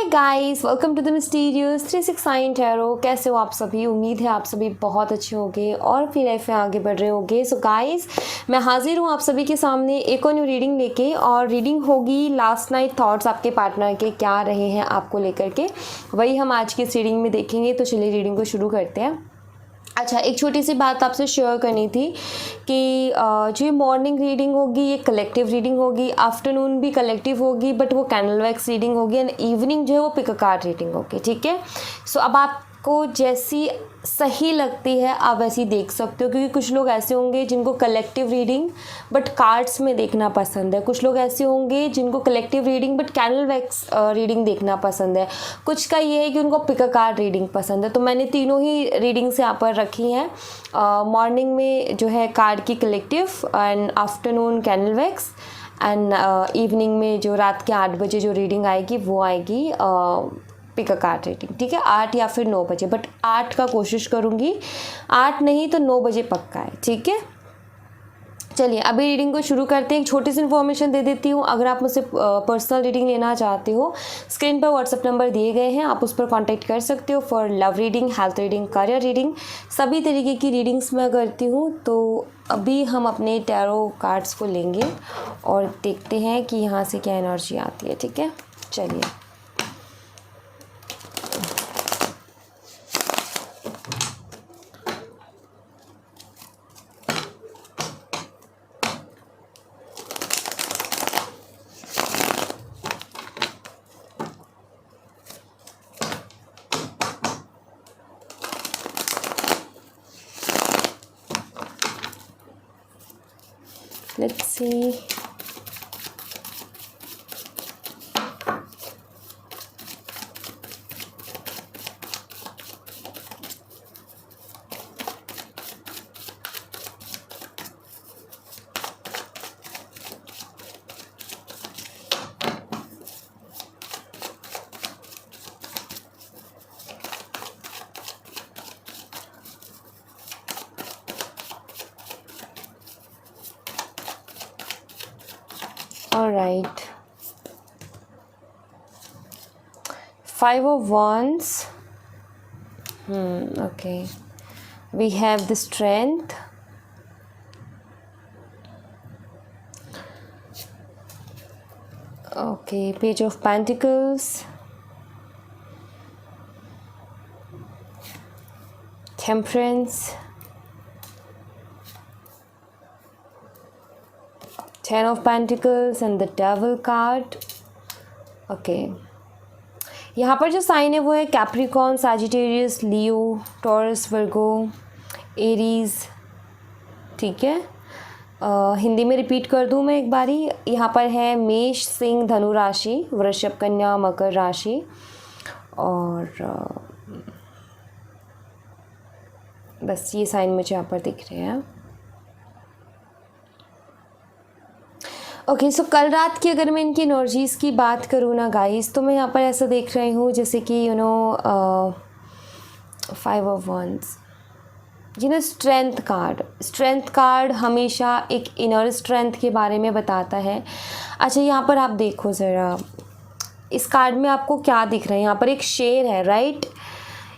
Guys, welcome to the mysterious 369 tarot. कैसे हो आप सभी? उम्मीद है आप सभी बहुत अच्छे होंगे और अपनी लाइफ में आगे बढ़ रहे होंगे। सो गाइस, मैं हाजिर हूँ आप सभी के सामने एक और न्यू रीडिंग लेके, और रीडिंग होगी लास्ट नाइट थॉट्स आपके पार्टनर के क्या रहे हैं आपको लेकर के, वही हम आज की इस रीडिंग में देखेंगे। तो चलिए रीडिंग को शुरू करते हैं। अच्छा, एक छोटी सी बात आपसे शेयर करनी थी कि जो ये मॉर्निंग रीडिंग होगी ये कलेक्टिव रीडिंग होगी, आफ्टरनून भी कलेक्टिव होगी बट वो कैंडल वैक्स रीडिंग होगी, एंड इवनिंग जो है वो पिक अ कार्ड रीडिंग होगी। ठीक है, सो अब आपको जैसी सही लगती है आप वैसी देख सकते हो, क्योंकि कुछ लोग ऐसे होंगे जिनको कलेक्टिव रीडिंग बट कार्ड्स में देखना पसंद है, कुछ लोग ऐसे होंगे जिनको collective reading but candle wax reading देखना पसंद है, कुछ का ये है कि उनको पिक अ कार्ड रीडिंग पसंद है। तो मैंने तीनों ही रीडिंग्स यहाँ पर रखी हैं। मॉर्निंग में जो है कार्ड की collective, and afternoon candle wax, and evening में जो रात के 8 बजे जो रीडिंग आएगी वो आएगी पिक अ कार्ड रीडिंग। ठीक है, 8 या फिर 9 बजे, बट 8 का कोशिश करूँगी, 8 नहीं तो 9 बजे पक्का है। ठीक है, चलिए अभी रीडिंग को शुरू करते हैं। एक छोटी सी इन्फॉर्मेशन दे देती हूँ, अगर आप मुझसे पर्सनल रीडिंग लेना चाहते हो, स्क्रीन पर व्हाट्सएप नंबर दिए गए हैं, आप उस पर कांटेक्ट कर सकते हो for love reading, health reading, career reading, सभी तरीके की रीडिंग्स मैं करती हूँ। तो अभी हम अपने टैरो कार्ड्स को लेंगे और देखते हैं कि यहाँ से क्या एनर्जी आती है। ठीक है, चलिए। Let's see. All right, 5 of Wands. Okay, we have the Strength, okay, Page of Pentacles, Temperance, 10 of Pentacles and the Devil card. Okay, यहाँ पर जो साइन है वो है कैप्रिकॉर्न, सैजिटेरियस, लियो, टॉरस, वर्गो, एरीज। ठीक है, हिंदी में रिपीट कर दूँ मैं एक बारी। यहाँ पर है मेष, सिंह, धनु राशि, वृषभ, कन्या, मकर राशि, और बस ये साइन मुझे यहाँ पर दिख रहे हैं। ओके, सो कल रात की अगर मैं इनकी एनर्जीज़ की बात करूँ ना गाइस, तो मैं यहाँ पर ऐसा देख रही हूँ जैसे कि 5 ऑफ वंस, स्ट्रेंथ कार्ड हमेशा एक इनर स्ट्रेंथ के बारे में बताता है। अच्छा, यहाँ पर आप देखो ज़रा, इस कार्ड में आपको क्या दिख रहा है? यहाँ पर एक शेर है, राइट?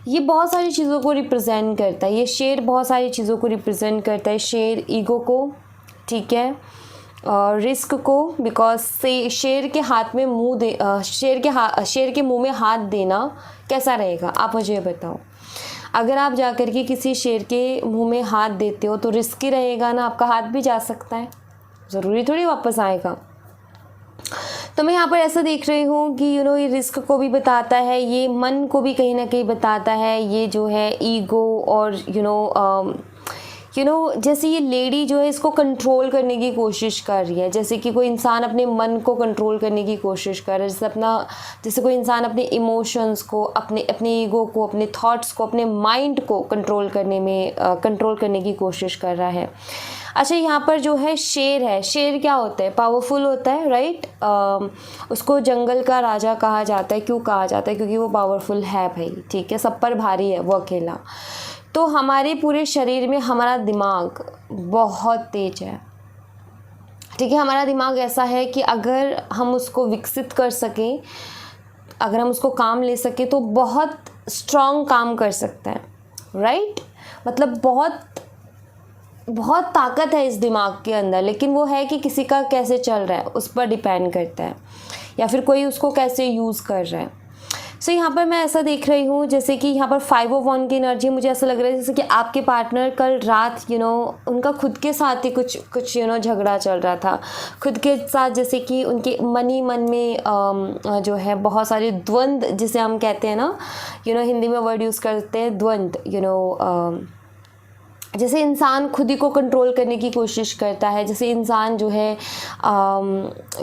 ये बहुत सारी चीज़ों को रिप्रेजेंट करता है, ये शेर बहुत सारी चीज़ों को रिप्रेजेंट करता है। शेर ईगो को, ठीक है, रिस्क को, बिकॉज से शेर के हाथ में मुंह दे, शेर के मुंह में हाथ देना कैसा रहेगा आप मुझे बताओ। अगर आप जाकर के किसी शेर के मुंह में हाथ देते हो तो रिस्की रहेगा ना, आपका हाथ भी जा सकता है, ज़रूरी थोड़ी वापस आएगा। तो मैं यहाँ पर ऐसा देख रही हूँ कि ये रिस्क को भी बताता है, ये मन को भी कहीं ना कहीं बताता है, ये जो है ईगो, और जैसे ये लेडी जो है इसको कंट्रोल करने की कोशिश कर रही है, जैसे कि कोई इंसान अपने मन को कंट्रोल करने की कोशिश कर रहा है, जैसे कोई इंसान अपने इमोशंस को, अपने ईगो को, अपने थॉट्स को, अपने माइंड को कंट्रोल करने की कोशिश कर रहा है। अच्छा, यहाँ पर जो है शेर है, शेर क्या होता है? पावरफुल होता है, राइट? उसको जंगल का राजा कहा जाता है। क्यों कहा जाता है? क्योंकि वो पावरफुल है भाई, ठीक है, सब पर भारी है वो अकेला। तो हमारे पूरे शरीर में हमारा दिमाग बहुत तेज है, ठीक है। हमारा दिमाग ऐसा है कि अगर हम उसको विकसित कर सकें अगर हम उसको काम ले सके तो बहुत स्ट्रॉन्ग काम कर सकता है, राइट। मतलब बहुत बहुत ताकत है इस दिमाग के अंदर, लेकिन वो है कि किसी का कैसे चल रहा है उस पर डिपेंड करता है, या फिर कोई उसको कैसे यूज़ कर रहा है। सो यहाँ पर मैं ऐसा देख रही हूँ जैसे कि यहाँ पर 5 ऑफ वन की एनर्जी, मुझे ऐसा लग रहा है जैसे कि आपके पार्टनर कल रात उनका खुद के साथ ही कुछ झगड़ा चल रहा था खुद के साथ, जैसे कि उनके मन में जो है बहुत सारे द्वंद्व, जिसे हम कहते हैं ना, हिंदी में वर्ड यूज़ करते हैं द्वंद्व, जैसे इंसान खुद ही को कंट्रोल करने की कोशिश करता है, जैसे इंसान जो है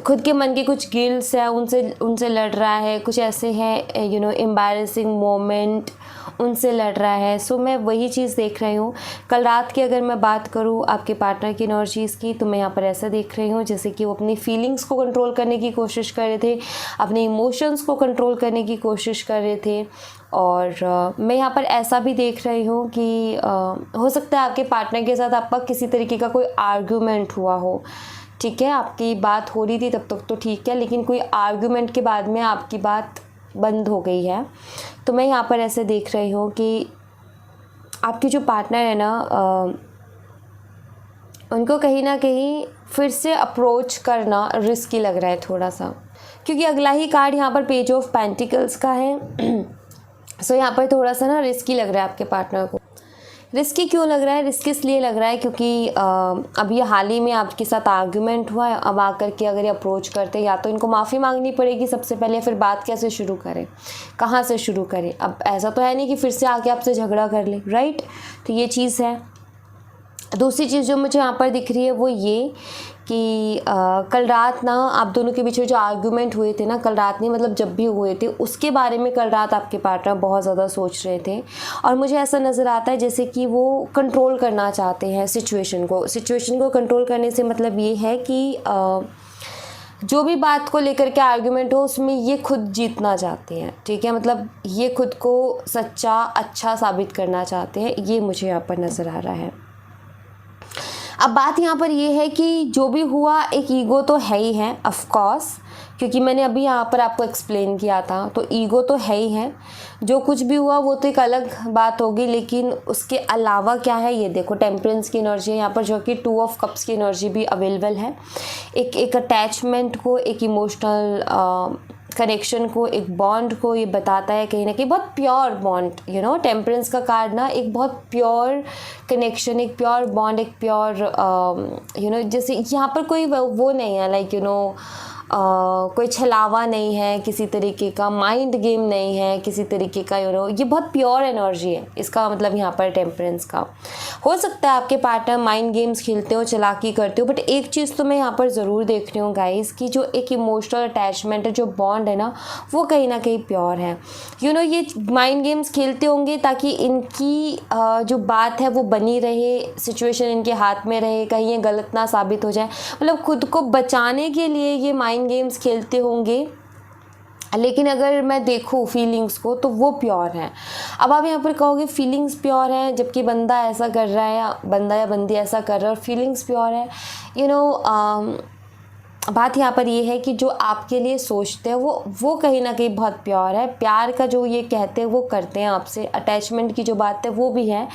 खुद के मन के कुछ गिल्ट्स है उनसे लड़ रहा है, कुछ ऐसे हैं एम्बैरेसिंग मोमेंट उनसे लड़ रहा है। सो मैं वही चीज़ देख रही हूँ। कल रात की अगर मैं बात करूँ आपके पार्टनर की एनर्जीज़ की, तो मैं यहाँ पर ऐसा देख रही हूँ जैसे कि वो अपनी फीलिंग्स को कंट्रोल करने की कोशिश कर रहे थे, अपने इमोशंस को कंट्रोल करने की कोशिश कर रहे थे। और मैं यहाँ पर ऐसा भी देख रही हूँ कि हो सकता है आपके पार्टनर के साथ आपका किसी तरीके का कोई आर्ग्यूमेंट हुआ हो, ठीक है। आपकी बात हो रही थी तब तक तो ठीक है, लेकिन कोई आर्ग्यूमेंट के बाद में आपकी बात बंद हो गई है। तो मैं यहाँ पर ऐसे देख रही हूँ कि आपकी जो पार्टनर है ना, उनको कहीं ना कहीं फिर से अप्रोच करना रिस्की लग रहा है थोड़ा सा, क्योंकि अगला ही कार्ड यहाँ पर पेज ऑफ पेंटिकल्स का है। सो यहाँ पर थोड़ा सा ना रिस्की लग रहा है आपके पार्टनर को। रिस्की क्यों लग रहा है? रिस्की इसलिए लग रहा है क्योंकि अभी हाल ही में आपके साथ आर्ग्यूमेंट हुआ है। अब आकर के अगर ये अप्रोच करते, या तो इनको माफ़ी मांगनी पड़ेगी सबसे पहले, फिर बात कैसे शुरू करें, कहाँ से शुरू करें। अब ऐसा तो है नहीं कि फिर से आके आपसे झगड़ा कर ले, राइट। तो ये चीज़ है। दूसरी चीज़ जो मुझे यहाँ पर दिख रही है वो ये कि कल रात ना आप दोनों के बीच में जो आर्ग्यूमेंट हुए थे ना, कल रात नहीं मतलब जब भी हुए थे, उसके बारे में कल रात आपके पार्टनर बहुत ज़्यादा सोच रहे थे। और मुझे ऐसा नज़र आता है जैसे कि वो कंट्रोल करना चाहते हैं सिचुएशन को कंट्रोल करने से मतलब ये है कि जो भी बात को लेकर के आर्ग्यूमेंट हो उसमें ये खुद जीतना चाहते हैं, ठीक है। मतलब ये खुद को सच्चा अच्छा साबित करना चाहते हैं, ये मुझे यहाँ पर नज़र आ रहा है। अब बात यहाँ पर ये है कि जो भी हुआ एक ईगो तो है ही है, ऑफ कोर्स, क्योंकि मैंने अभी यहाँ पर आपको एक्सप्लेन किया था, तो ईगो तो है ही है। जो कुछ भी हुआ वो तो एक अलग बात होगी, लेकिन उसके अलावा क्या है, ये देखो टेम्परेंस की एनर्जी है यहाँ पर, जो कि 2 ऑफ कप्स की एनर्जी भी अवेलेबल है। एक अटैचमेंट को, एक इमोशनल कनेक्शन को, एक बॉन्ड को ये बताता है कहीं ना कहीं, बहुत प्योर बॉन्ड। टेम्परेंस का कार्ड ना एक बहुत प्योर कनेक्शन, एक प्योर बॉन्ड, एक प्योर जैसे यहाँ पर कोई वो नहीं है, लाइक कोई छलावा नहीं है किसी तरीके का, माइंड गेम नहीं है किसी तरीके का, ये बहुत प्योर एनर्जी है इसका मतलब यहाँ पर टेम्परेंस का। हो सकता है आपके पार्टनर माइंड गेम्स खेलते हो, चालाकी करते हो, बट एक चीज़ तो मैं यहाँ पर ज़रूर देख रही हूँ गाइस कि जो एक इमोशनल अटैचमेंट है, जो बॉन्ड है ना, वो कहीं ना कहीं प्योर है। ये माइंड गेम्स खेलते होंगे ताकि इनकी जो बात है वो बनी रहे, सिचुएशन इनके हाथ में रहे, कहीं ये गलत ना साबित हो जाए, मतलब खुद को बचाने के लिए ये माइंड गेम्स खेलते होंगे। लेकिन अगर मैं देखूँ फीलिंग्स को तो वो प्योर है। अब आप यहाँ पर कहोगे फीलिंग्स प्योर है जबकि बंदा ऐसा कर रहा है, या बंदा या बंदी ऐसा कर रहा है और फीलिंग्स प्योर है। बात यहाँ पर ये है कि जो आपके लिए सोचते हैं वो कहीं ना कहीं बहुत प्योर है। प्यार का जो ये कहते हैं वो करते हैं आपसे, अटैचमेंट की जो बात है वो भी है,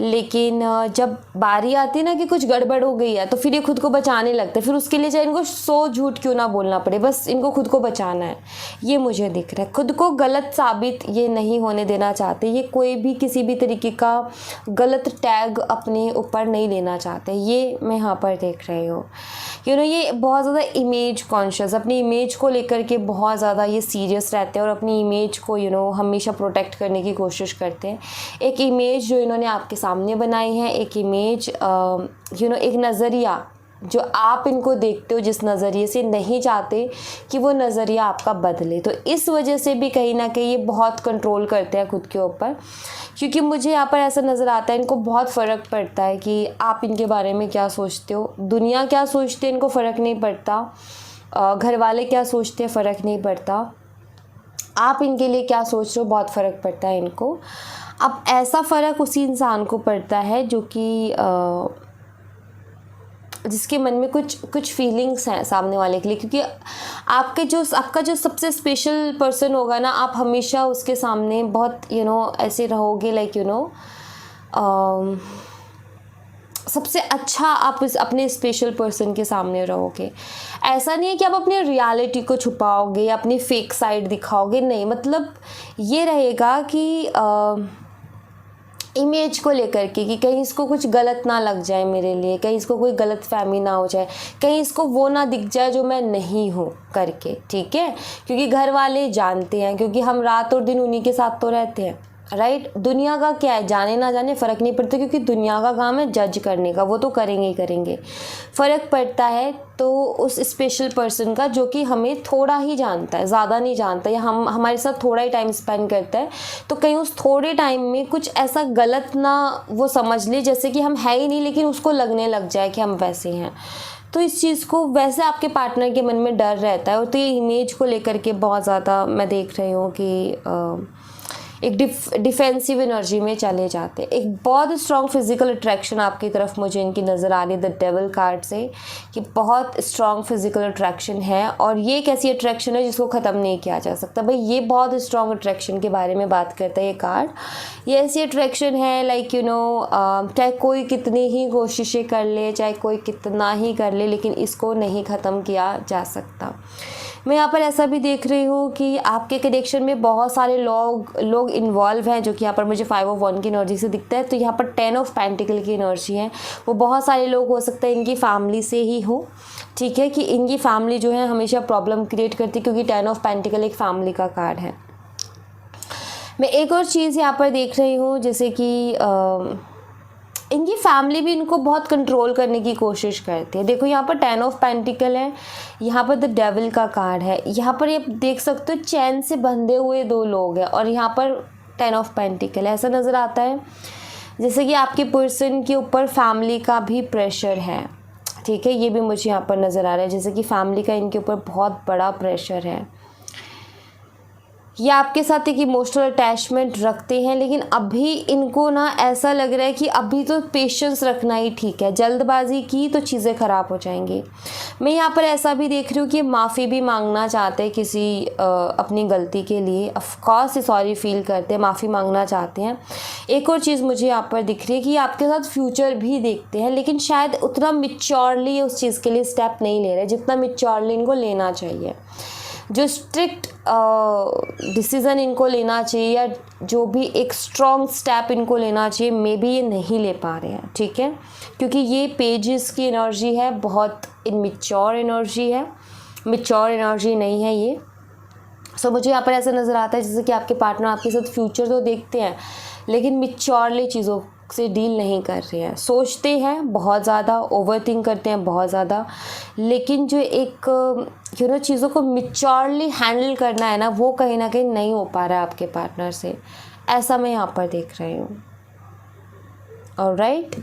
लेकिन जब बारी आती है ना कि कुछ गड़बड़ हो गई है तो फिर ये खुद को बचाने लगते हैं, फिर उसके लिए चाहे इनको 100 झूठ क्यों ना बोलना पड़े, बस इनको खुद को बचाना है। ये मुझे दिख रहा है, खुद को गलत साबित ये नहीं होने देना चाहते, ये कोई भी किसी भी तरीके का गलत टैग अपने ऊपर नहीं लेना चाहते, ये मैं यहाँ पर देख रही हूँ। ये बहुत ज़्यादा इमेज कॉन्शियस, अपनी इमेज को लेकर के बहुत ज़्यादा ये सीरियस रहते हैं और अपनी इमेज को हमेशा प्रोटेक्ट करने की कोशिश करते हैं। एक इमेज जो इन्होंने आपके सामने बनाई है, एक इमेज एक नज़रिया जो आप इनको देखते हो जिस नज़रिए से, नहीं चाहते कि वो नज़रिया आपका बदले। तो इस वजह से भी कहीं ना कहीं ये बहुत कंट्रोल करते हैं खुद के ऊपर, क्योंकि मुझे यहाँ पर ऐसा नज़र आता है इनको बहुत फ़र्क पड़ता है कि आप इनके बारे में क्या सोचते हो, दुनिया क्या सोचते हैं इनको फ़र्क नहीं पड़ता, घर वाले क्या सोचते हैं फ़र्क नहीं पड़ता, आप इनके लिए क्या सोच रहे हो बहुत फ़र्क पड़ता है इनको। अब ऐसा फ़र्क उसी इंसान को पड़ता है जो कि जिसके मन में कुछ फीलिंग्स हैं सामने वाले के लिए, क्योंकि आपका जो सबसे स्पेशल पर्सन होगा ना, आप हमेशा उसके सामने बहुत ऐसे रहोगे, लाइक सबसे अच्छा आप अपने स्पेशल पर्सन के सामने रहोगे। ऐसा नहीं है कि आप अपनी रियलिटी को छुपाओगे या अपनी फेक साइड दिखाओगे, नहीं, मतलब ये रहेगा कि इमेज को लेकर के कि कहीं इसको कुछ गलत ना लग जाए मेरे लिए, कहीं इसको कोई गलत फहमी ना हो जाए, कहीं इसको वो ना दिख जाए जो मैं नहीं हूँ करके, ठीक है। क्योंकि घर वाले जानते हैं, क्योंकि हम रात और दिन उन्हीं के साथ तो रहते हैं, राइट। दुनिया का क्या है, जाने ना जाने फ़र्क नहीं पड़ता, क्योंकि दुनिया का काम है जज करने का, वो तो करेंगे ही करेंगे। फ़र्क पड़ता है तो उस स्पेशल पर्सन का जो कि हमें थोड़ा ही जानता है, ज़्यादा नहीं जानता, या हमारे साथ थोड़ा ही टाइम स्पेंड करता है, तो कहीं उस थोड़े टाइम में कुछ ऐसा गलत ना वो समझ ले जैसे कि हम है ही नहीं, लेकिन उसको लगने लग जाए कि हम वैसे हैं। तो इस चीज़ को वैसे आपके पार्टनर के मन में डर रहता है, और तो ये इमेज को लेकर के बहुत ज़्यादा मैं देख रही हूँ कि एक डिफेंसिव एनर्जी में चले जाते हैं। एक बहुत स्ट्रॉन्ग फिजिकल अट्रैक्शन आपकी तरफ मुझे इनकी नज़र आ रही है द डेविल कार्ड से, कि बहुत स्ट्रॉन्ग फिजिकल अट्रैक्शन है, और ये एक ऐसी अट्रैक्शन है जिसको ख़त्म नहीं किया जा सकता। भाई ये बहुत स्ट्रॉन्ग अट्रैक्शन के बारे में बात करता है ये कार्ड। ये ऐसी अट्रैक्शन है लाइक चाहे कोई कितनी ही कोशिशें कर ले, चाहे कोई कितना ही कर ले, लेकिन इसको नहीं ख़त्म किया जा सकता। मैं यहाँ पर ऐसा भी देख रही हूँ कि आपके कनेक्शन में बहुत सारे लोग इन्वॉल्व हैं, जो कि यहाँ पर मुझे 5 ऑफ 1 की एनर्जी से दिखता है। तो यहाँ पर 10 ऑफ पेंटिकल की एनर्जी है, वो बहुत सारे लोग हो सकता है इनकी फैमिली से ही हो, ठीक है, कि इनकी फैमिली जो है हमेशा प्रॉब्लम क्रिएट करती है, क्योंकि 10 ऑफ पेंटिकल एक फैमिली का कार्ड है। मैं एक और चीज़ यहाँ पर देख रही हूँ, जैसे कि इनकी फैमिली भी इनको बहुत कंट्रोल करने की कोशिश करती है। देखो यहाँ पर 10 ऑफ पेंटिकल है, यहाँ पर द डेविल का कार्ड है, यहाँ पर ये देख सकते हो चैन से बंधे हुए 2 लोग हैं, और यहाँ पर 10 ऑफ पेंटिकल है। ऐसा नज़र आता है जैसे कि आपके पर्सन के ऊपर फैमिली का भी प्रेशर है, ठीक है, ये भी मुझे यहाँ पर नज़र आ रहा है, जैसे कि फैमिली का इनके ऊपर बहुत बड़ा प्रेशर है। ये आपके साथ एक इमोशनल अटैचमेंट रखते हैं, लेकिन अभी इनको ना ऐसा लग रहा है कि अभी तो पेशेंस रखना ही ठीक है, जल्दबाजी की तो चीज़ें ख़राब हो जाएंगी। मैं यहाँ पर ऐसा भी देख रही हूँ कि माफ़ी भी मांगना चाहते हैं किसी अपनी गलती के लिए, ऑफकोर्स सॉरी फील करते हैं, माफ़ी मांगना चाहते हैं। एक और चीज़ मुझे यहाँ पर दिख रही है कि आपके साथ फ्यूचर भी देखते हैं, लेकिन शायद उतना मिच्योरली उस चीज़ के लिए स्टेप नहीं ले रहे जितना मिच्योरली इनको लेना चाहिए। जो स्ट्रिक्ट डिसीज़न इनको लेना चाहिए, या जो भी एक स्ट्रॉन्ग स्टेप इनको लेना चाहिए, मे बी ये नहीं ले पा रहे हैं, ठीक है, क्योंकि ये पेजेस की एनर्जी है, बहुत इनमिच्योर एनर्जी है, मिच्योर एनर्जी नहीं है ये। सो मुझे यहाँ पर ऐसा नज़र आता है जैसे कि आपके पार्टनर आपके साथ फ्यूचर तो देखते हैं, लेकिन मिच्योरली चीज़ों से डील नहीं कर रहे हैं। सोचते हैं बहुत ज़्यादा, ओवरथिंक करते हैं बहुत ज़्यादा, लेकिन जो एक चीज़ों को मिच्योरली हैंडल करना है ना, वो कहीं ना कहीं नहीं हो पा रहा है आपके पार्टनर से, ऐसा मैं यहाँ पर देख रही हूँ। ऑलराइट,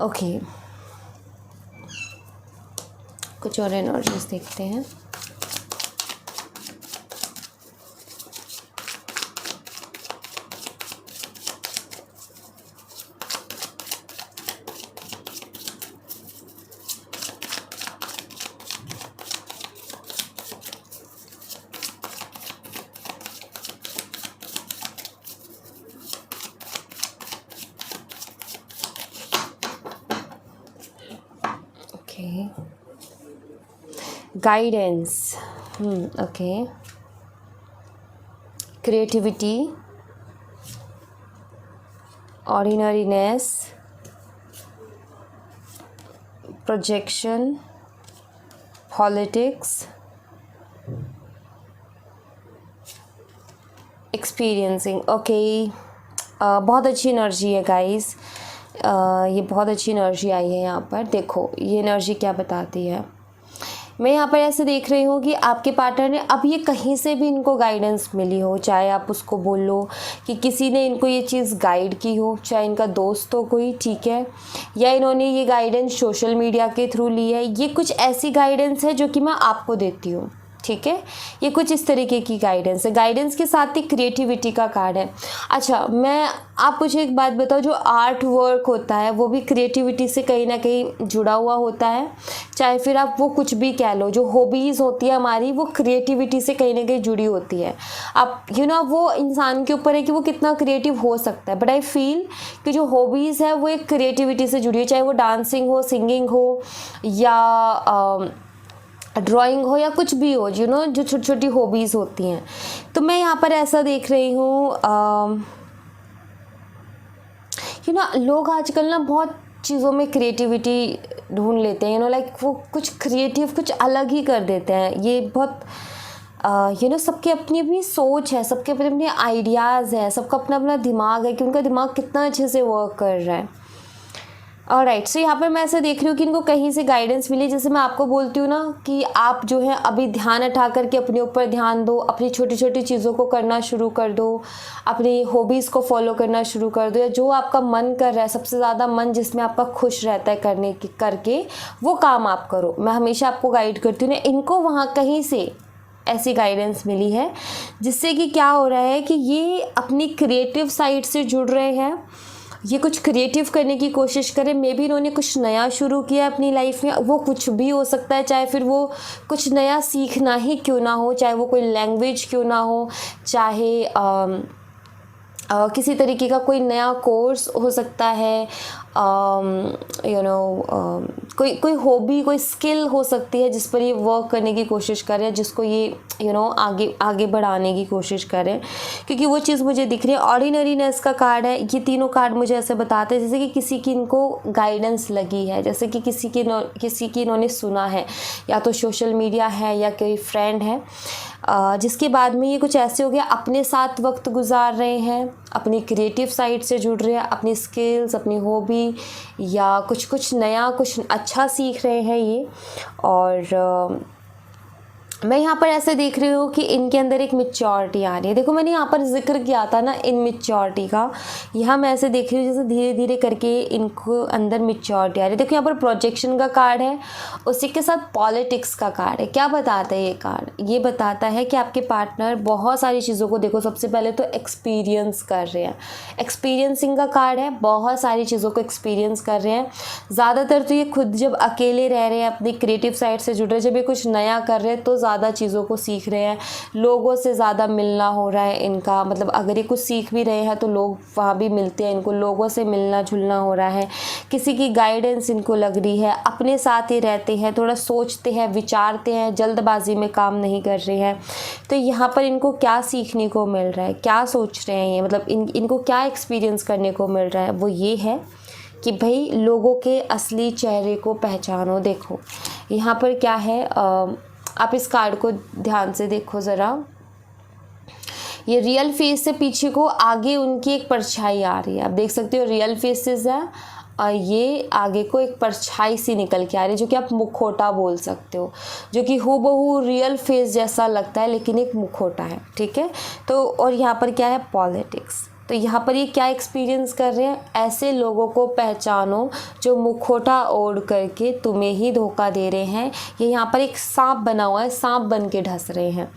ओके, कुछ और एनर्जीज देखते हैं। Guidance, okay, creativity, ordinariness, projection, politics, experiencing. Okay, बहुत अच्छी एनर्जी है गाइस, ये बहुत अच्छी एनर्जी आई है यहाँ पर। देखो ये एनर्जी क्या बताती है, मैं यहाँ पर ऐसे देख रही हूँ कि आपके पार्टनर ने अब ये कहीं से भी इनको गाइडेंस मिली हो, चाहे आप उसको बोलो कि किसी ने इनको ये चीज़ गाइड की हो, चाहे इनका दोस्त हो कोई, ठीक है, या इन्होंने ये गाइडेंस सोशल मीडिया के थ्रू ली है। ये कुछ ऐसी गाइडेंस है जो कि मैं आपको देती हूँ, ठीक है। ये कुछ इस तरीके की गाइडेंस है। गाइडेंस के साथ ही क्रिएटिविटी का कार्ड है। अच्छा, मैं आप मुझे एक बात बताओ, जो आर्ट वर्क होता है वो भी क्रिएटिविटी से कहीं ना कहीं जुड़ा हुआ होता है, चाहे फिर आप वो कुछ भी कह लो। जो हॉबीज़ होती है हमारी वो क्रिएटिविटी से कहीं ना कहीं जुड़ी होती है। आप वो इंसान के ऊपर है कि वो कितना क्रिएटिव हो सकता है, बट आई फील कि जो हॉबीज़ है वो एक क्रिएटिविटी से जुड़ी है, चाहे वो डांसिंग हो, सिंगिंग हो, या ड्राइंग हो, या कुछ भी हो, जो छोटी छोटी हॉबीज़ होती हैं। तो मैं यहाँ पर ऐसा देख रही हूँ, लोग आजकल ना बहुत चीज़ों में क्रिएटिविटी ढूंढ लेते हैं, लाइक वो कुछ क्रिएटिव कुछ अलग ही कर देते हैं। ये बहुत सबकी अपनी अपनी सोच है, सबके अपने अपने आइडियाज़ है, सबका अपना अपना दिमाग है कि उनका दिमाग कितना अच्छे से वर्क कर रहा है। ऑलराइट, सो यहाँ पर मैं ऐसा देख रही हूँ कि इनको कहीं से गाइडेंस मिली। जैसे मैं आपको बोलती हूँ ना कि आप जो है अभी ध्यान उठा करके अपने ऊपर ध्यान दो, अपनी छोटी छोटी चीज़ों को करना शुरू कर दो, अपनी हॉबीज़ को फॉलो करना शुरू कर दो, या जो आपका मन कर रहा है, सबसे ज़्यादा मन जिसमें आपका खुश रहता है करके वो काम आप करो। मैं हमेशा आपको गाइड करती हूँ ना, इनको वहाँ कहीं से ऐसी गाइडेंस मिली है जिससे कि क्या हो रहा है कि ये अपनी क्रिएटिव साइड से जुड़ रहे हैं, ये कुछ क्रिएटिव करने की कोशिश करें। मे बी इन्होंने कुछ नया शुरू किया अपनी लाइफ में, वो कुछ भी हो सकता है, चाहे फिर वो कुछ नया सीखना ही क्यों ना हो, चाहे वो कोई लैंग्वेज क्यों ना हो, चाहे किसी तरीके का कोई नया कोर्स हो सकता है, कोई हॉबी, कोई स्किल हो सकती है जिस पर ये वर्क करने की कोशिश कर रहे हैं, जिसको ये आगे बढ़ाने की कोशिश करें, क्योंकि वो चीज़ मुझे दिख रही है। ऑर्डिनरीनेस का कार्ड है। ये तीनों कार्ड मुझे ऐसे बताते हैं जैसे कि किसी की इनको गाइडेंस लगी है, जैसे कि किसी की इन्होंने सुना है, या तो सोशल मीडिया है या कोई फ्रेंड है, जिसके बाद में ये कुछ ऐसे हो गया, अपने साथ वक्त गुजार रहे हैं, अपनी क्रिएटिव साइड से जुड़ रहे हैं, अपनी स्किल्स, अपनी हॉबी, या कुछ नया कुछ अच्छा सीख रहे हैं ये। और मैं यहाँ पर ऐसे देख रही हूँ कि इनके अंदर एक मैच्योरिटी आ रही है। देखो, मैंने यहाँ पर जिक्र किया था ना इनमैच्योरिटी का, यहाँ मैं ऐसे देख रही हूँ जैसे धीरे धीरे करके इनको अंदर मैच्योरिटी आ रही है। देखो, यहाँ पर प्रोजेक्शन का कार्ड है, उसी के साथ पॉलिटिक्स का कार्ड है। क्या बताता है ये कार्ड? ये बताता है कि आपके पार्टनर बहुत सारी चीज़ों को, देखो सबसे पहले तो एक्सपीरियंस कर रहे हैं, एक्सपीरियंसिंग का कार्ड है, बहुत सारी चीज़ों को एक्सपीरियंस कर रहे हैं। ज़्यादातर तो ये खुद जब अकेले रह रहे हैं, अपनी क्रिएटिव साइड से जुड़ रहे हैं, जब ये कुछ नया कर रहे हैं तो ज़्यादा चीज़ों को सीख रहे हैं, लोगों से ज़्यादा मिलना हो रहा है इनका। मतलब अगर ये कुछ सीख भी रहे हैं तो लोग वहाँ भी मिलते हैं, इनको लोगों से मिलना जुलना हो रहा है, किसी की गाइडेंस इनको लग रही है, अपने साथ ही रहते हैं, थोड़ा सोचते हैं, विचारते हैं, जल्दबाजी में काम नहीं कर रहे हैं। तो यहाँ पर इनको क्या सीखने को मिल रहा है, क्या सोच रहे हैं ये, मतलब इनको क्या एक्सपीरियंस करने को मिल रहा है, वो ये है कि भाई लोगों के असली चेहरे को पहचानो। देखो यहाँ पर क्या है, आप इस कार्ड को ध्यान से देखो ज़रा, ये रियल फेस से पीछे को आगे उनकी एक परछाई आ रही है। आप देख सकते हो रियल फेसेस है, और ये आगे को एक परछाई सी निकल के आ रही है, जो कि आप मुखौटा बोल सकते हो, जो कि हूबहू रियल फेस जैसा लगता है लेकिन एक मुखौटा है, ठीक है। तो और यहाँ पर क्या है, पॉलिटिक्स। तो यहाँ पर ये क्या एक्सपीरियंस कर रहे हैं, ऐसे लोगों को पहचानो जो मुखौटा ओढ़ करके तुम्हें ही धोखा दे रहे हैं। ये यहाँ पर एक सांप बना हुआ है, सांप बन के ढस रहे हैं।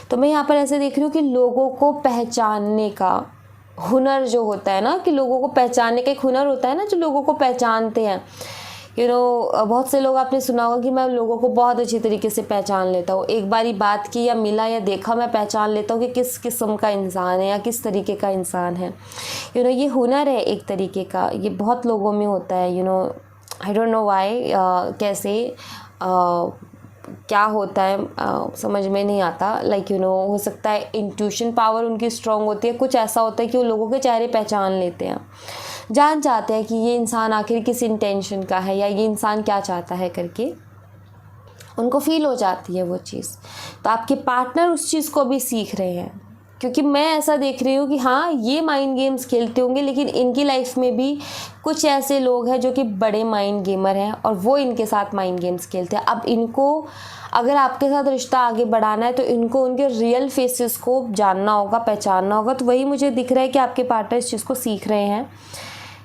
तो मैं यहाँ पर ऐसे देख रही हूँ कि लोगों को पहचानने का हुनर जो होता है ना, कि लोगों को पहचानने का एक हुनर होता है ना, जो लोगों को पहचानते हैं। बहुत से लोग, आपने सुना होगा कि मैं लोगों को बहुत अच्छी तरीके से पहचान लेता हूँ, एक बारी बात की या मिला या देखा, मैं पहचान लेता हूँ कि किस किस्म का इंसान है या किस तरीके का इंसान है। ये हुनर है एक तरीके का, ये बहुत लोगों में होता है। आई डोंट नो वाई, कैसे क्या होता है समझ में नहीं आता। लाइक हो सकता है इंट्यूशन पावर उनकी स्ट्रॉन्ग होती है, कुछ ऐसा होता है कि वो लोगों के चेहरे पहचान लेते हैं, जान जाते हैं कि ये इंसान आखिर किस इंटेंशन का है या ये इंसान क्या चाहता है करके, उनको फील हो जाती है वो चीज़। तो आपके पार्टनर उस चीज़ को भी सीख रहे हैं, क्योंकि मैं ऐसा देख रही हूँ कि हाँ, ये माइंड गेम्स खेलते होंगे, लेकिन इनकी लाइफ में भी कुछ ऐसे लोग हैं जो कि बड़े माइंड गेमर हैं और वो इनके साथ माइंड गेम्स खेलते हैं। अब इनको अगर आपके साथ रिश्ता आगे बढ़ाना है तो इनको उनके रियल फेसेस को जानना होगा, पहचानना होगा। तो वही मुझे दिख रहा है कि आपके पार्टनर इस चीज़ को सीख रहे हैं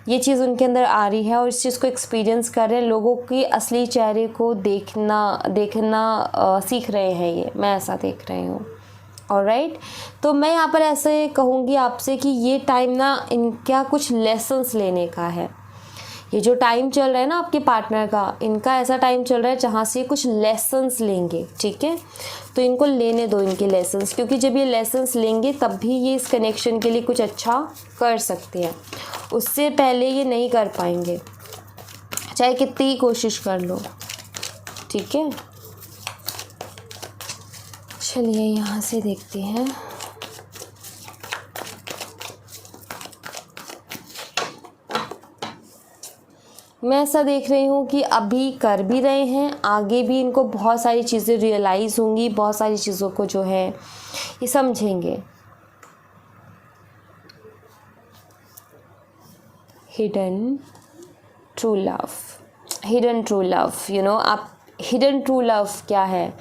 ये चीज़ उनके अंदर आ रही है और इस चीज़ को एक्सपीरियंस कर रहे हैं, लोगों के असली चेहरे को देखना सीख रहे हैं। ये मैं ऐसा देख रही हूँ। ऑलराइट, तो मैं यहाँ पर ऐसे कहूँगी आपसे कि ये टाइम ना इनका कुछ लेसन्स लेने का है। ये जो टाइम चल रहा है ना आपके पार्टनर का, इनका ऐसा टाइम चल रहा है जहाँ से ये कुछ लेसन्स लेंगे, ठीक है। तो इनको लेने दो इनके लेसन्स, क्योंकि जब ये लेसन्स लेंगे तब भी ये इस कनेक्शन के लिए कुछ अच्छा कर सकते हैं। उससे पहले ये नहीं कर पाएंगे, चाहे कितनी ही कोशिश कर लो, ठीक है। चलिए यहाँ से देखते हैं। मैं ऐसा देख रही हूँ कि अभी कर भी रहे हैं, आगे भी इनको बहुत सारी चीज़ें रियलाइज़ होंगी, बहुत सारी चीज़ों को जो है ये समझेंगे। Hidden true love, hidden true love, you know, आप हिडन ट्रू लव क्या है?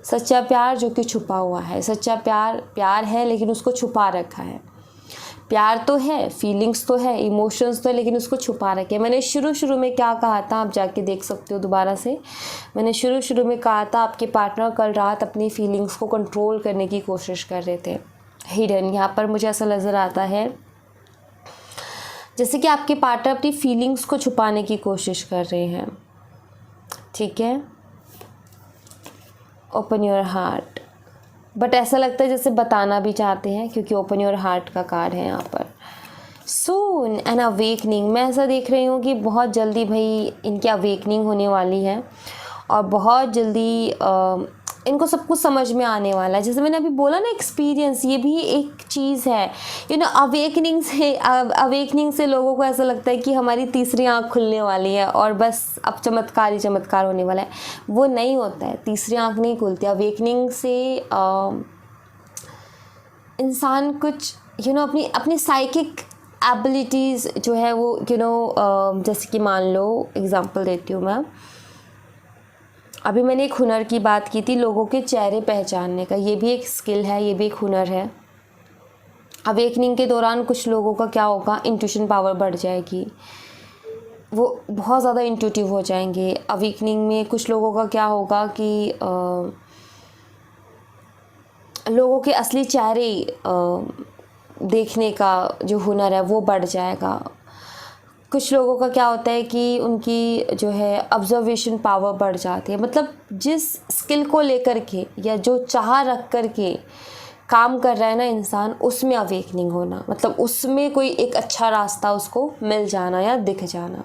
सच्चा प्यार जो कि छुपा हुआ है। सच्चा प्यार है लेकिन उसको छुपा रखा है। प्यार तो है, फीलिंग्स तो है, इमोशंस तो है, लेकिन उसको छुपा रखे। मैंने शुरू में क्या कहा था, आप जाके देख सकते हो दोबारा से। मैंने शुरू में कहा था आपके पार्टनर कल रात अपनी फीलिंग्स को कंट्रोल करने की कोशिश कर रहे थे। हिडन, यहाँ पर मुझे ऐसा नज़र आता है जैसे कि आपके पार्टनर अपनी फीलिंग्स को छुपाने की कोशिश कर रहे हैं, ठीक है। ओपन योर हार्ट, बट ऐसा लगता है जैसे बताना भी चाहते हैं, क्योंकि ओपन योर हार्ट का कार्ड है यहाँ पर। सून एन अवेकनिंग, मैं ऐसा देख रही हूँ कि बहुत जल्दी भाई इनकी अवेकनिंग होने वाली है और बहुत जल्दी इनको सब कुछ समझ में आने वाला है। जैसे मैंने अभी बोला ना, एक्सपीरियंस ये भी एक चीज़ है, यू नो। अवेकनिंग से लोगों को ऐसा लगता है कि हमारी तीसरी आँख खुलने वाली है और बस अब चमत्कार ही चमत्कार होने वाला है। वो नहीं होता है, तीसरी आँख नहीं खुलती। अवेकनिंग से इंसान कुछ यू नो अपनी साइकिक एबिलिटीज़ जो है वो यू नो जैसे कि मान लो एग्जांपल देती हूँ मैं। अभी मैंने एक हुनर की बात की थी, लोगों के चेहरे पहचानने का। ये भी एक स्किल है, ये भी एक हुनर है। अवेकनिंग के दौरान कुछ लोगों का क्या होगा, इंट्यूशन पावर बढ़ जाएगी, वो बहुत ज़्यादा इंट्यूटिव हो जाएंगे। अवेकनिंग में कुछ लोगों का क्या होगा कि लोगों के असली चेहरे देखने का जो हुनर है वो बढ़ जाएगा। कुछ लोगों का क्या होता है कि उनकी जो है ऑब्जर्वेशन पावर बढ़ जाती है। मतलब जिस स्किल को लेकर के या जो चाह रख कर के काम कर रहा है ना इंसान, उसमें अवेकनिंग होना, मतलब उसमें कोई एक अच्छा रास्ता उसको मिल जाना या दिख जाना।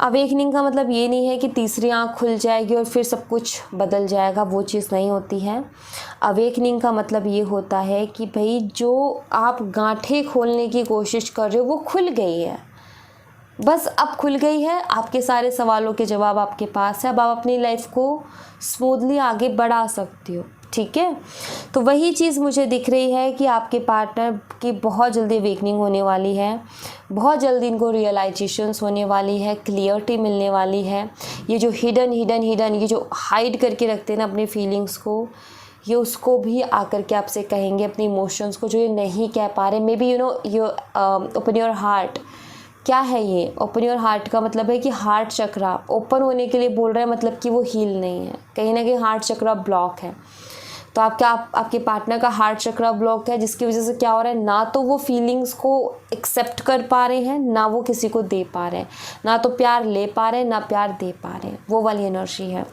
अवेकनिंग का मतलब ये नहीं है कि तीसरी आँख खुल जाएगी और फिर सब कुछ बदल जाएगा, वो चीज़ नहीं होती है। अवेकनिंग का मतलब ये होता है कि भाई जो आप गांठें खोलने की कोशिश कर रहे हो वो खुल गई है, बस अब खुल गई है। आपके सारे सवालों के जवाब आपके पास है। अब आप अपनी लाइफ को स्मूथली आगे बढ़ा सकती हो, ठीक है। तो वही चीज़ मुझे दिख रही है कि आपके पार्टनर की बहुत जल्दी अवेकनिंग होने वाली है, बहुत जल्दी इनको रियलाइजेशंस होने वाली है, क्लियरिटी मिलने वाली है। ये जो हिडन ये जो हाइड करके रखते हैं ना अपनी फीलिंग्स को, ये उसको भी आकर के आपसे कहेंगे, अपने इमोशंस को जो ये नहीं कह पा रहे। May be you know you open your heart. क्या है ये ओपन योर हार्ट का मतलब है कि हार्ट चक्रा ओपन होने के लिए बोल रहे हैं, मतलब कि वो हील नहीं है, कहीं ना कहीं हार्ट चक्रा ब्लॉक है। तो आपके पार्टनर का हार्ट चक्रा ब्लॉक है, जिसकी वजह से क्या हो रहा है, ना तो वो फीलिंग्स को एक्सेप्ट कर पा रहे हैं, ना वो किसी को दे पा रहे हैं, ना तो प्यार ले पा रहे हैं ना प्यार दे पा रहे हैं। वो वाली एनर्जी है।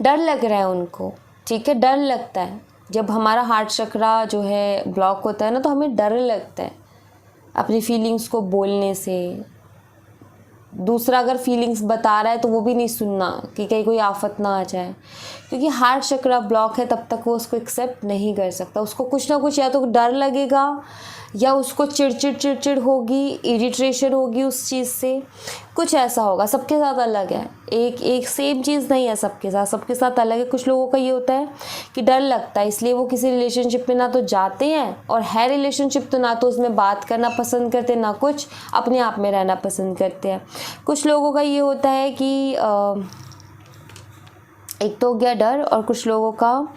डर लग रहा है उनको, ठीक है। डर लगता है जब हमारा हार्ट चक्रा जो है ब्लॉक होता है ना, तो हमें डर लगता है अपनी फीलिंग्स को बोलने से। दूसरा अगर फीलिंग्स बता रहा है तो वो भी नहीं सुनना कि कहीं कोई आफत ना आ जाए, क्योंकि हार्ट चक्रा ब्लॉक है, तब तक वो उसको एक्सेप्ट नहीं कर सकता। उसको कुछ ना कुछ या तो डर लगेगा या उसको चिड़चिड़ होगी, इरिटेशन होगी उस चीज़ से, कुछ ऐसा होगा। सबके साथ अलग है, एक सेम चीज़ नहीं है सबके साथ अलग है। कुछ लोगों का ये होता है कि डर लगता है, इसलिए वो किसी रिलेशनशिप में ना तो जाते हैं, और है रिलेशनशिप तो ना तो उसमें बात करना पसंद करते, ना कुछ अपने आप में रहना पसंद करते हैं। कुछ लोगों का ये होता है कि एक तो हो गया डर, और कुछ लोगों का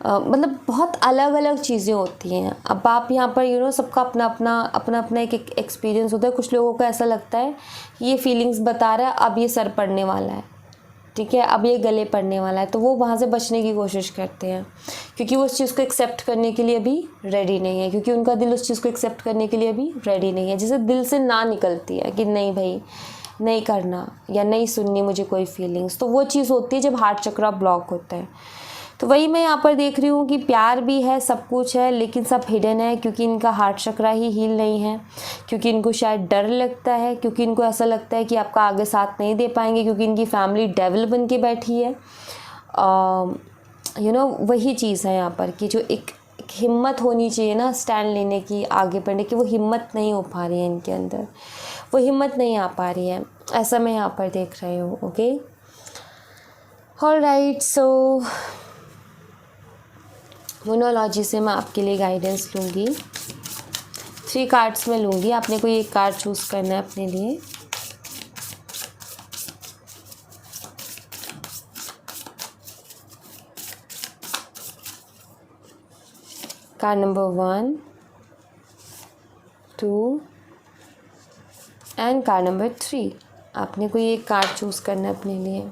मतलब बहुत अलग अलग चीज़ें होती हैं। अब आप यहाँ पर सबका अपना एक एक्सपीरियंस होता है। कुछ लोगों को ऐसा लगता है ये फीलिंग्स बता रहा है, अब ये सर पड़ने वाला है, ठीक है, अब ये गले पड़ने वाला है, तो वो वहाँ से बचने की कोशिश करते हैं, क्योंकि वो उस चीज़ को एक्सेप्ट करने के लिए अभी रेडी नहीं है, क्योंकि उनका दिल उस चीज़ को एक्सेप्ट करने के लिए अभी रेडी नहीं है। जैसे दिल से ना निकलती है कि नहीं भाई नहीं करना या नहीं सुननी मुझे कोई फीलिंग्स, तो वो चीज़ होती है जब हार्ट चक्रा ब्लॉक होता है। तो वही मैं यहाँ पर देख रही हूँ कि प्यार भी है, सब कुछ है, लेकिन सब हिडन है, क्योंकि इनका हार्ट चक्रा ही हील नहीं है, क्योंकि इनको शायद डर लगता है, क्योंकि इनको ऐसा लगता है कि आपका आगे साथ नहीं दे पाएंगे, क्योंकि इनकी फैमिली डेविल बन के बैठी है। वही चीज़ है यहाँ पर कि जो एक हिम्मत होनी चाहिए ना स्टैंड लेने की, आगे बढ़ने की, वो हिम्मत नहीं हो पा रही है इनके अंदर, वो हिम्मत नहीं आ पा रही है, ऐसा मैं यहाँ पर देख रही हूँ। ओके, ऑलराइट, सो मोनोलॉजी से मैं आपके लिए गाइडेंस लूँगी। 3 कार्ड्स में लूँगी, आपने कोई एक कार्ड चूज़ करना है अपने लिए। Card number 1, 2 and card number 3। आपने कोई एक कार्ड चूज़ करना है अपने लिए।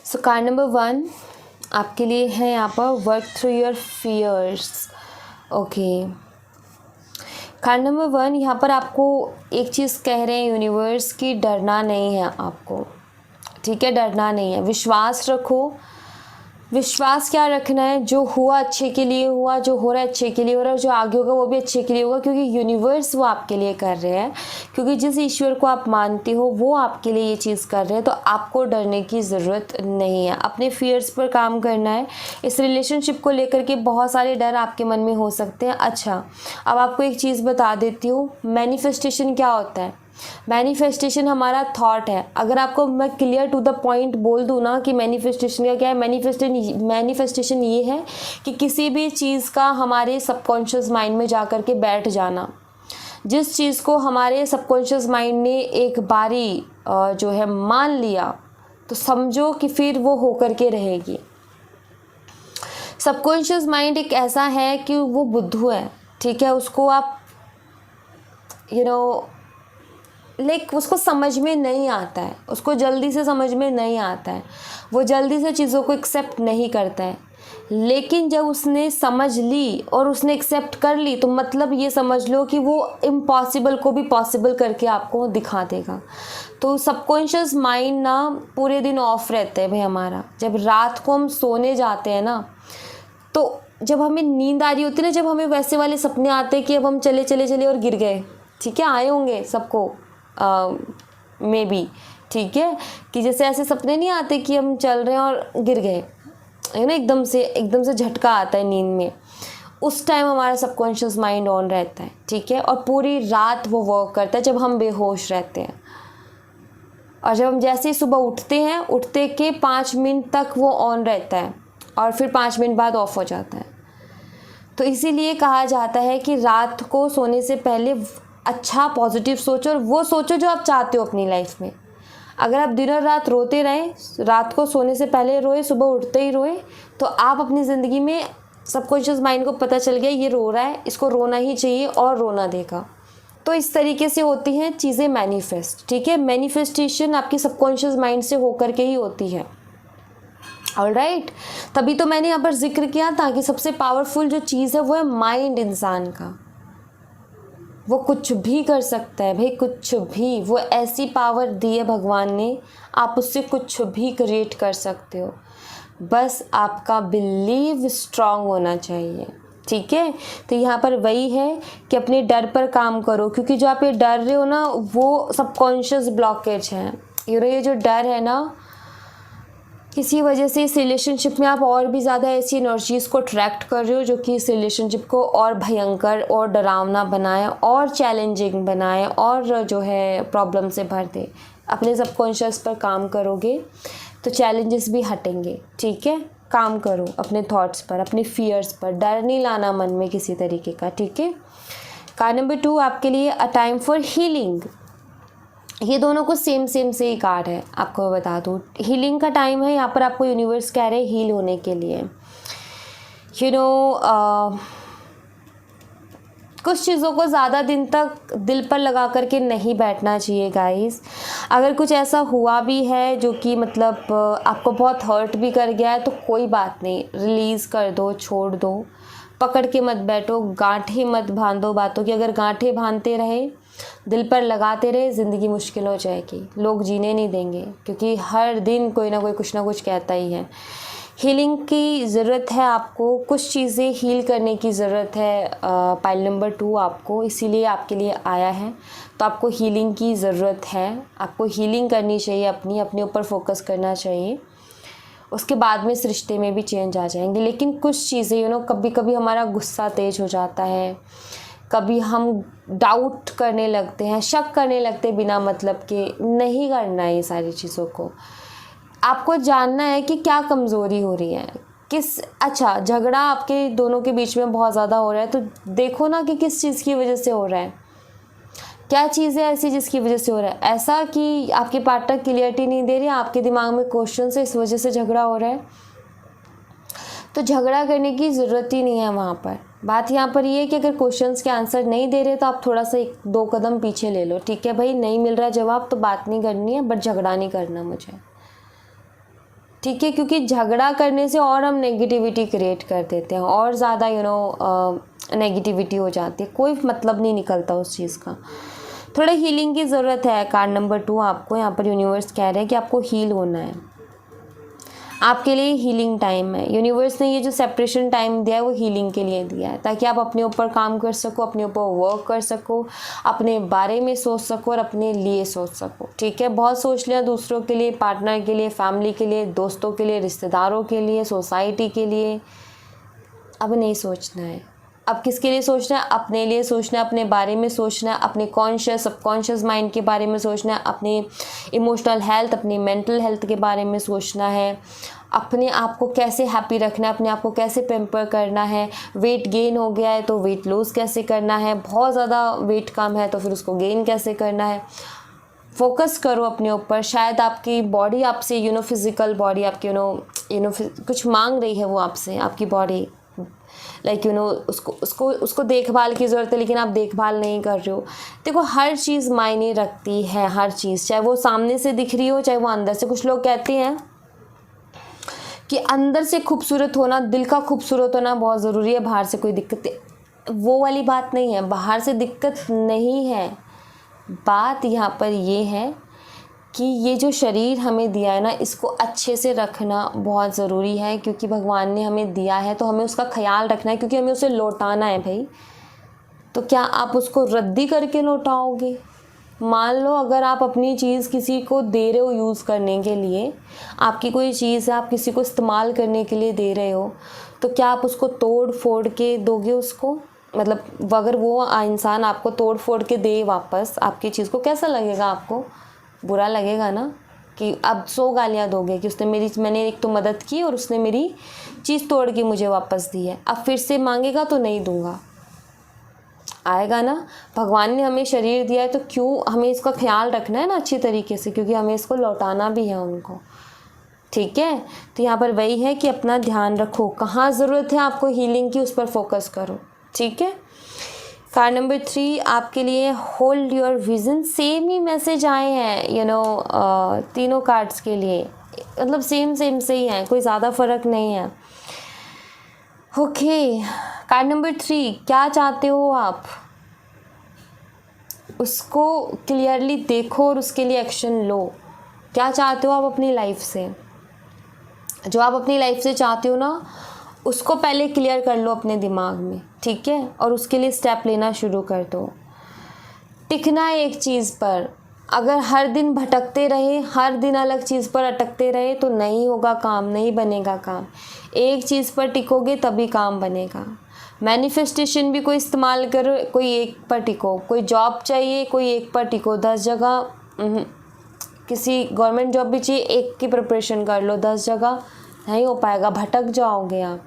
सो कार्ड नंबर 1 आपके लिए है यहाँ पर work through your fears. Okay, card number 1 यहाँ पर आपको एक चीज़ कह रहे हैं यूनिवर्स की, डरना नहीं है आपको, ठीक है, डरना नहीं है, विश्वास रखो। विश्वास क्या रखना है, जो हुआ अच्छे के लिए हुआ, जो हो रहा है अच्छे के लिए हो रहा है, जो आगे होगा वो भी अच्छे के लिए होगा, क्योंकि यूनिवर्स वो आपके लिए कर रहे हैं, क्योंकि जिस ईश्वर को आप मानते हो वो आपके लिए ये चीज़ कर रहे हैं। तो आपको डरने की ज़रूरत नहीं है, अपने फियर्स पर काम करना है। इस रिलेशनशिप को लेकर के बहुत सारे डर आपके मन में हो सकते हैं। अच्छा, अब आपको एक चीज़ बता देती हूँ, मैनिफेस्टेशन क्या होता है। मैनिफेस्टेशन हमारा थॉट है। अगर आपको मैं क्लियर टू द पॉइंट बोल दूँ ना कि मैनिफेस्टेशन का क्या है, मैनिफेस्टेशन ये है कि किसी भी चीज़ का हमारे सबकॉन्शियस माइंड में जा कर के बैठ जाना। जिस चीज़ को हमारे सबकॉन्शियस माइंड ने एक बारी जो है मान लिया, तो समझो कि फिर वो होकर के रहेगी। सबकॉन्शियस माइंड एक ऐसा है कि वो बुद्धू है, ठीक है, उसको आप उसको समझ में नहीं आता है, उसको जल्दी से समझ में नहीं आता है, वो जल्दी से चीज़ों को एक्सेप्ट नहीं करता है। लेकिन जब उसने समझ ली और उसने एक्सेप्ट कर ली, तो मतलब ये समझ लो कि वो इम्पॉसिबल को भी पॉसिबल करके आपको दिखा देगा। तो सबकॉन्शियस माइंड ना पूरे दिन ऑफ रहता है भाई हमारा। जब रात को हम सोने जाते हैं ना, तो जब हमें नींद आ रही होती है ना, जब हमें वैसे वाले सपने आते हैं कि अब हम चले चले चले और गिर गए, ठीक है, आए होंगे सबको मे बी, ठीक है, कि जैसे ऐसे सपने नहीं आते कि हम चल रहे हैं और गिर गए, है ना, एकदम से झटका आता है नींद में। उस टाइम हमारा सबकॉन्शियस माइंड ऑन रहता है, ठीक है, और पूरी रात वो वर्क करता है जब हम बेहोश रहते हैं। और जब हम जैसे ही सुबह उठते हैं, उठते के 5 मिनट तक वो ऑन रहता है और फिर 5 मिनट बाद ऑफ हो जाता है। तो इसीलिए कहा जाता है कि रात को सोने से पहले अच्छा पॉजिटिव सोचो, और वो सोचो जो आप चाहते हो अपनी लाइफ में। अगर आप दिन और रात रोते रहें, रात को सोने से पहले रोए, सुबह उठते ही रोए, तो आप अपनी ज़िंदगी में सबकॉन्शियस माइंड को पता चल गया ये रो रहा है, इसको रोना ही चाहिए और रोना देगा। तो इस तरीके से होती हैं चीज़ें मैनिफेस्ट, ठीक है। मैनिफेस्टेशन आपकी सबकॉन्शियस माइंड से होकर के ही होती है। ऑलराइट, तभी तो मैंने यहाँ पर जिक्र किया था कि सबसे पावरफुल जो चीज़ है वो है माइंड इंसान का। वो कुछ भी कर सकता है भाई, कुछ भी। वो ऐसी पावर दी है भगवान ने, आप उससे कुछ भी क्रिएट कर सकते हो। बस आपका बिलीव स्ट्रांग होना चाहिए, ठीक है। तो यहाँ पर वही है कि अपने डर पर काम करो, क्योंकि जो आप ये डर रहे हो ना, वो सबकॉन्शियस ब्लॉकेज है। ये जो डर है ना, किसी वजह से इस रिलेशनशिप में आप और भी ज़्यादा ऐसी एनर्जीज़ को अट्रैक्ट कर रहे हो जो कि इस रिलेशनशिप को और भयंकर और डरावना बनाए और चैलेंजिंग बनाए और जो है प्रॉब्लम से भर दे। अपने सबकॉन्शियस पर काम करोगे तो चैलेंजेस भी हटेंगे, ठीक है। काम करो अपने थॉट्स पर, अपने फियर्स पर, डर नहीं लाना मन में किसी तरीके का, ठीक है। कार्ड नंबर 2 आपके लिए अ टाइम फॉर हीलिंग। ये दोनों को सेम से ही कार्ड है, आपको मैं बता दूँ। हीलिंग का टाइम है, यहाँ पर आपको यूनिवर्स कह रहे हैं हील होने के लिए। कुछ चीज़ों को ज़्यादा दिन तक दिल पर लगा करके नहीं बैठना चाहिए गाइस। अगर कुछ ऐसा हुआ भी है जो कि मतलब आपको बहुत हर्ट भी कर गया है तो कोई बात नहीं, रिलीज़ कर दो, छोड़ दो, पकड़ के मत बैठो, गांठें मत बांधो बातों की। अगर गांठें बांधते रहे, दिल पर लगाते रहे, ज़िंदगी मुश्किल हो जाएगी, लोग जीने नहीं देंगे, क्योंकि हर दिन कोई ना कोई कुछ ना कुछ कहता ही है। हीलिंग की ज़रूरत है आपको, कुछ चीज़ें हील करने की ज़रूरत है पाइल नंबर 2 आपको, इसीलिए आपके लिए आया है। तो आपको हीलिंग की ज़रूरत है, आपको हीलिंग करनी चाहिए, अपने ऊपर फोकस करना चाहिए। उसके बाद में इस रिश्ते में भी चेंज आ जाएंगे। लेकिन कुछ चीज़ें कभी कभी हमारा गुस्सा तेज हो जाता है, कभी हम डाउट करने लगते हैं, शक करने लगते हैं बिना मतलब के। नहीं करना है ये सारी चीज़ों को। आपको जानना है कि क्या कमज़ोरी हो रही है, अच्छा झगड़ा आपके दोनों के बीच में बहुत ज़्यादा हो रहा है, तो देखो ना कि किस चीज़ की वजह से हो रहा है, क्या चीज़ है ऐसी जिसकी वजह से हो रहा है। ऐसा कि आपके पार्टनर क्लियरिटी नहीं दे रही, आपके दिमाग में क्वेश्चन है, इस वजह से झगड़ा हो रहा है, तो झगड़ा करने की ज़रूरत ही नहीं है वहाँ पर। बात यहाँ पर ये है कि अगर क्वेश्चंस के आंसर नहीं दे रहे तो आप थोड़ा सा 1-2 कदम पीछे ले लो, ठीक है भाई, नहीं मिल रहा जवाब तो बात नहीं करनी है, बट झगड़ा नहीं करना मुझे, ठीक है। क्योंकि झगड़ा करने से और हम नेगेटिविटी क्रिएट कर देते हैं, और ज़्यादा नेगेटिविटी हो जाती है, कोई मतलब नहीं निकलता उस चीज़ का। थोड़ा हीलिंग की ज़रूरत है। कार्ड नंबर 2 आपको यहाँ पर यूनिवर्स कह रहे हैं कि आपको हील होना है, आपके लिए हीलिंग टाइम है। यूनिवर्स ने ये जो सेपरेशन टाइम दिया है वो हीलिंग के लिए दिया है, ताकि आप अपने ऊपर काम कर सको, अपने ऊपर वर्क कर सको, अपने बारे में सोच सको और अपने लिए सोच सको, ठीक है। बहुत सोच लिया दूसरों के लिए, पार्टनर के लिए, फैमिली के लिए, दोस्तों के लिए, रिश्तेदारों के लिए, सोसाइटी के लिए, अब नहीं सोचना है। अब किसके लिए सोचना है? अपने लिए सोचना है, अपने बारे में सोचना है, अपने कॉन्शियस सबकॉन्शियस माइंड के बारे में सोचना है, अपने इमोशनल हेल्थ, अपनी मेंटल हेल्थ के बारे में सोचना है, अपने आप को कैसे हैप्पी रखना है, अपने आप को कैसे पेम्पर करना है। वेट गेन हो गया है तो वेट लूज़ कैसे करना है, बहुत ज़्यादा वेट कम है तो फिर उसको गेन कैसे करना है। फोकस करो अपने ऊपर। शायद आपकी बॉडी आपसे फिज़िकल बॉडी आपकी कुछ मांग रही है, वो आपसे, आपकी बॉडी उसको देखभाल की ज़रूरत है, लेकिन आप देखभाल नहीं कर रहे हो। देखो हर चीज़ मायने रखती है, हर चीज़, चाहे वो सामने से दिख रही हो चाहे वो अंदर से। कुछ लोग कहते हैं कि अंदर से खूबसूरत होना, दिल का खूबसूरत होना बहुत ज़रूरी है, बाहर से कोई दिक्कत, वो वाली बात नहीं है। बाहर से दिक्कत नहीं है, बात यहाँ पर ये है कि ये जो शरीर हमें दिया है ना, इसको अच्छे से रखना बहुत ज़रूरी है, क्योंकि भगवान ने हमें दिया है तो हमें उसका ख्याल रखना है, क्योंकि हमें उसे लौटाना है भाई। तो क्या आप उसको रद्दी करके लौटाओगे? मान लो अगर आप अपनी चीज़ किसी को दे रहे हो यूज़ करने के लिए, आपकी कोई चीज़ है, आप किसी को इस्तेमाल करने के लिए दे रहे हो, तो क्या आप उसको तोड़ फोड़ के दोगे उसको? मतलब अगर वो इंसान आपको तोड़ फोड़ के दे वापस आपकी चीज़ को, कैसा लगेगा आपको? बुरा लगेगा ना, कि अब 100 गालियाँ दोगे कि मैंने एक तो मदद की और उसने मेरी चीज़ तोड़ के मुझे वापस दी है, अब फिर से मांगेगा तो नहीं दूंगा, आएगा ना। भगवान ने हमें शरीर दिया है तो क्यों हमें इसका ख्याल रखना है ना अच्छी तरीके से, क्योंकि हमें इसको लौटाना भी है उनको, ठीक है। तो यहाँ पर वही है कि अपना ध्यान रखो, कहाँ ज़रूरत है आपको हीलिंग की, उस पर फोकस करो, ठीक है। कार्ड नंबर 3 आपके लिए hold your vision. Same he message आए हैं तीनों कार्ड्स के लिए, मतलब सेम से ही हैं, कोई ज़्यादा फ़र्क नहीं है। ओके, कार्ड नंबर 3, क्या चाहते हो आप, उसको क्लियरली देखो और उसके लिए एक्शन लो। क्या चाहते हो आप अपनी लाइफ से? जो आप अपनी लाइफ से चाहते हो ना, उसको पहले क्लियर कर लो अपने दिमाग में, ठीक है, और उसके लिए स्टेप लेना शुरू कर दो। टिकना है एक चीज़ पर। अगर हर दिन भटकते रहे, हर दिन अलग चीज़ पर अटकते रहे तो नहीं होगा काम, नहीं बनेगा काम। एक चीज़ पर टिकोगे तभी काम बनेगा। मैनिफेस्टेशन भी कोई इस्तेमाल करो, कोई एक पर टिको। कोई जॉब चाहिए, कोई एक पर टिको। 10 जगह किसी गवर्नमेंट जॉब भी चाहिए, एक की प्रिपरेशन कर लो, 10 जगह नहीं हो पाएगा, भटक जाओगे आप।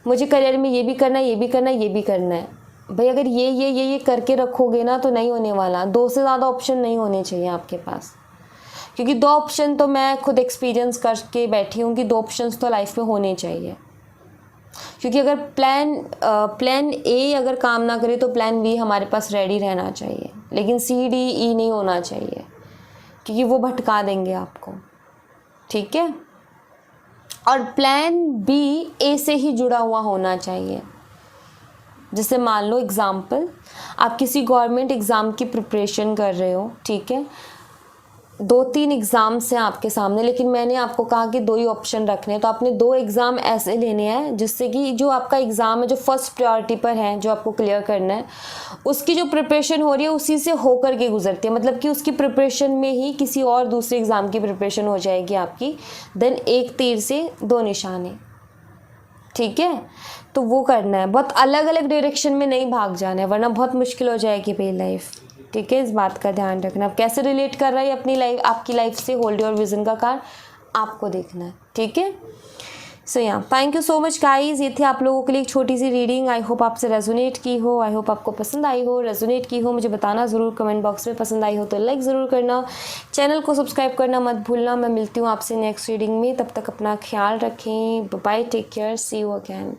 मुझे करियर में ये भी करना है, ये भी करना है, ये भी करना है। भाई अगर ये करके रखोगे ना तो नहीं होने वाला। 2 से ज़्यादा ऑप्शन नहीं होने चाहिए आपके पास, क्योंकि 2 ऑप्शन तो मैं खुद एक्सपीरियंस करके बैठी हूँ कि 2 ऑप्शंस तो लाइफ में होने चाहिए। क्योंकि अगर प्लान ए अगर काम ना करे तो प्लान बी हमारे पास रेडी रहना चाहिए, लेकिन सी डी ई नहीं होना चाहिए, क्योंकि वो भटका देंगे आपको। ठीक है। और प्लान बी ए से ही जुड़ा हुआ होना चाहिए। जैसे मान लो एग्ज़ाम्पल, आप किसी गवर्नमेंट एग्ज़ाम की प्रिपरेशन कर रहे हो, ठीक है, 2-3 एग्ज़ाम्स हैं आपके सामने, लेकिन मैंने आपको कहा कि 2 ही ऑप्शन रखने हैं, तो आपने 2 एग्ज़ाम ऐसे लेने हैं जिससे कि जो आपका एग्ज़ाम है जो फर्स्ट प्रायोरिटी पर है, जो आपको क्लियर करना है, उसकी जो प्रिपरेशन हो रही है उसी से होकर के गुजरती है। मतलब कि उसकी प्रिपरेशन में ही किसी और दूसरे एग्ज़ाम की प्रिपरेशन हो जाएगी आपकी। देन एक तीर से 2 निशाने। ठीक है, तो वो करना है, बहुत अलग अलग डायरेक्शन में नहीं भाग जाना है, वरना बहुत मुश्किल हो जाएगी भाई लाइफ। ठीक है, इस बात का ध्यान रखना। अब कैसे रिलेट कर रहा है अपनी लाइफ आपकी लाइफ से, होल्ड योर विजन का कार्ड आपको देखना है। ठीक है, सो या thank you so much guys. ये थी आप लोगों के लिए एक छोटी सी रीडिंग। आई होप आपसे रेजोनेट की हो, आई होप आपको पसंद आई हो। रेजोनेट की हो मुझे बताना ज़रूर कमेंट बॉक्स में, पसंद आई हो तो लाइक ज़रूर करना, चैनल को सब्सक्राइब करना मत भूलना। मैं मिलती हूँ आपसे नेक्स्ट रीडिंग में, तब तक अपना ख्याल रखें। Bye, take care, see you again.